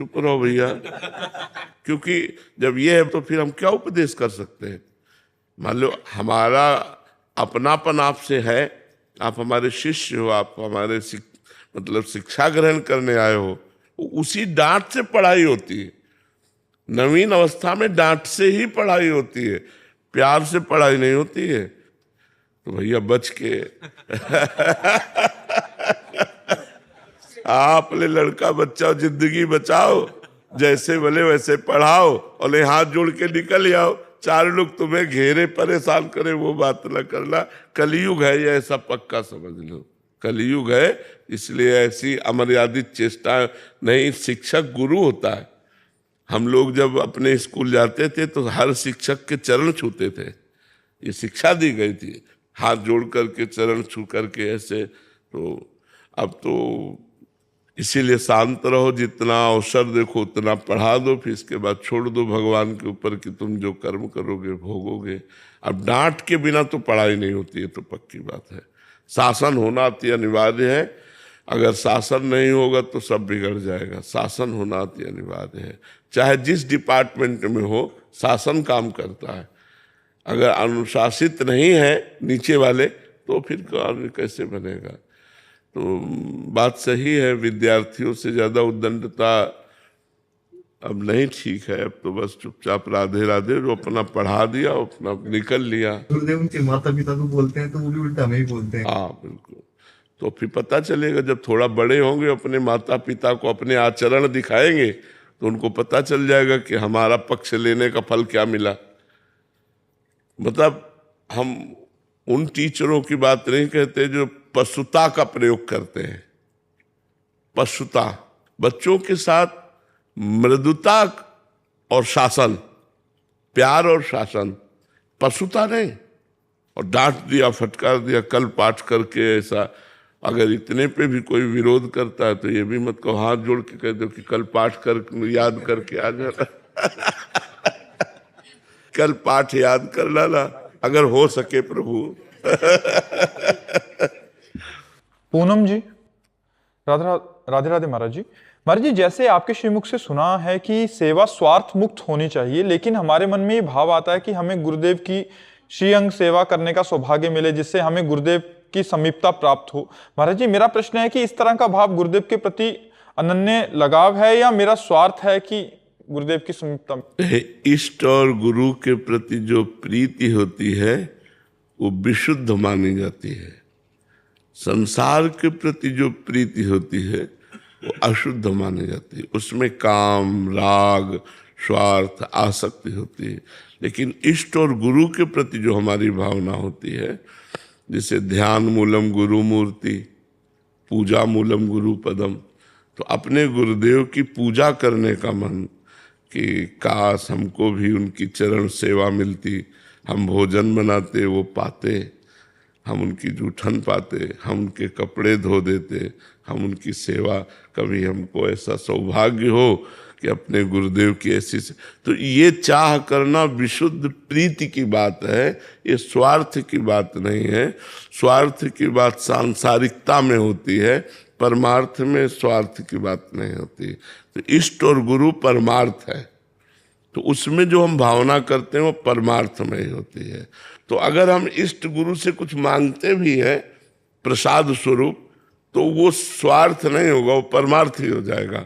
चुप रहो भैया, क्योंकि जब ये है तो फिर हम क्या उपदेश कर सकते हैं। मान लो हमारा अपनापन आपसे है, आप हमारे शिष्य हो, आप हमारे मतलब शिक्षा ग्रहण करने आए हो, उसी डांट से पढ़ाई होती है। नवीन अवस्था में डांट से ही पढ़ाई होती है, प्यार से पढ़ाई नहीं होती है। तो भैया बच के आपने लड़का बच्चा जिंदगी बचाओ, जैसे बोले वैसे पढ़ाओ और हाथ जोड़ के निकल आओ। चार लोग तुम्हें घेरे परेशान करे वो बात न करना। कलयुग है ये, ऐसा पक्का समझ लो। कलयुग है, इसलिए ऐसी अमर्यादित चेष्टा नहीं। शिक्षक गुरु होता है। हम लोग जब अपने स्कूल जाते थे तो हर शिक्षक के चरण छूते थे, ये शिक्षा दी गई थी, हाथ जोड़ करके चरण छू करके ऐसे। तो अब तो इसीलिए शांत रहो, जितना अवसर देखो उतना पढ़ा दो, फिर इसके बाद छोड़ दो भगवान के ऊपर कि तुम जो कर्म करोगे भोगोगे। अब डांट के बिना तो पढ़ाई नहीं होती है, तो पक्की बात है। शासन होना अति अनिवार्य है। अगर शासन नहीं होगा तो सब बिगड़ जाएगा। शासन होना अति अनिवार्य है, चाहे जिस डिपार्टमेंट में हो शासन काम करता है। अगर अनुशासित नहीं है नीचे वाले तो फिर काम कैसे बनेगा। तो बात सही है, विद्यार्थियों से ज्यादा उद्दंडता अब नहीं ठीक है। अब तो बस चुपचाप राधे राधे, जो अपना पढ़ा दिया अपना निकल लिया। गुरुदेव उनके माता पिता को बोलते हैं तो वो भी उल्टा हमें ही बोलते हैं। हाँ बिल्कुल। तो फिर पता चलेगा जब थोड़ा बड़े होंगे, अपने माता पिता को अपने आचरण दिखाएंगे तो उनको पता चल जाएगा कि हमारा पक्ष लेने का फल क्या मिला। मतलब हम उन टीचरों की बात नहीं कहते जो पशुता का प्रयोग करते हैं। पशुता, बच्चों के साथ मृदुता और शासन, प्यार और शासन, पशुता नहीं। और डांट दिया, फटकार दिया, कल पाठ करके ऐसा। अगर इतने पे भी कोई विरोध करता है तो ये भी मत कहो, हाथ जोड़ के कह दो कि कल पाठ कर याद करके आ जाना कल पाठ याद कर लाना अगर हो सके प्रभु पूनम जी, राधे राधे महाराज जी। महाराज जी, जैसे आपके श्रीमुख से सुना है कि सेवा स्वार्थ मुक्त होनी चाहिए, लेकिन हमारे मन में ये भाव आता है कि हमें गुरुदेव की श्रीअंग सेवा करने का सौभाग्य मिले, जिससे हमें गुरुदेव की समीपता प्राप्त हो। महाराज जी, मेरा प्रश्न है कि इस तरह का भाव गुरुदेव के प्रति अनन्य लगाव है या मेरा स्वार्थ है कि गुरुदेव की समीपता? इष्ट और गुरु के प्रति जो प्रीति होती है वो विशुद्ध मानी जाती है। संसार के प्रति जो प्रीति होती है वो अशुद्ध मानी जाती है। उसमें काम, राग, स्वार्थ, आसक्ति होती है। लेकिन इष्ट और गुरु के प्रति जो हमारी भावना होती है, जैसे ध्यान मूलम गुरु मूर्ति, पूजा मूलम गुरु पदम, तो अपने गुरुदेव की पूजा करने का मन कि काश हमको भी उनकी चरण सेवा मिलती, हम भोजन बनाते वो पाते, हम उनकी जूठन पाते, हम उनके कपड़े धो देते, हम उनकी सेवा, कभी हमको ऐसा सौभाग्य हो कि अपने गुरुदेव की ऐसी तो ये चाह करना विशुद्ध प्रीति की बात है, ये स्वार्थ की बात नहीं है। स्वार्थ की बात सांसारिकता में होती है, परमार्थ में स्वार्थ की बात नहीं होती। तो इष्ट और गुरु परमार्थ है, तो उसमें जो हम भावना करते हैं वो परमार्थ में ही होती है। तो अगर हम इष्ट गुरु से कुछ मांगते भी हैं प्रसाद स्वरूप, तो वो स्वार्थ नहीं होगा, वो परमार्थ ही हो जाएगा।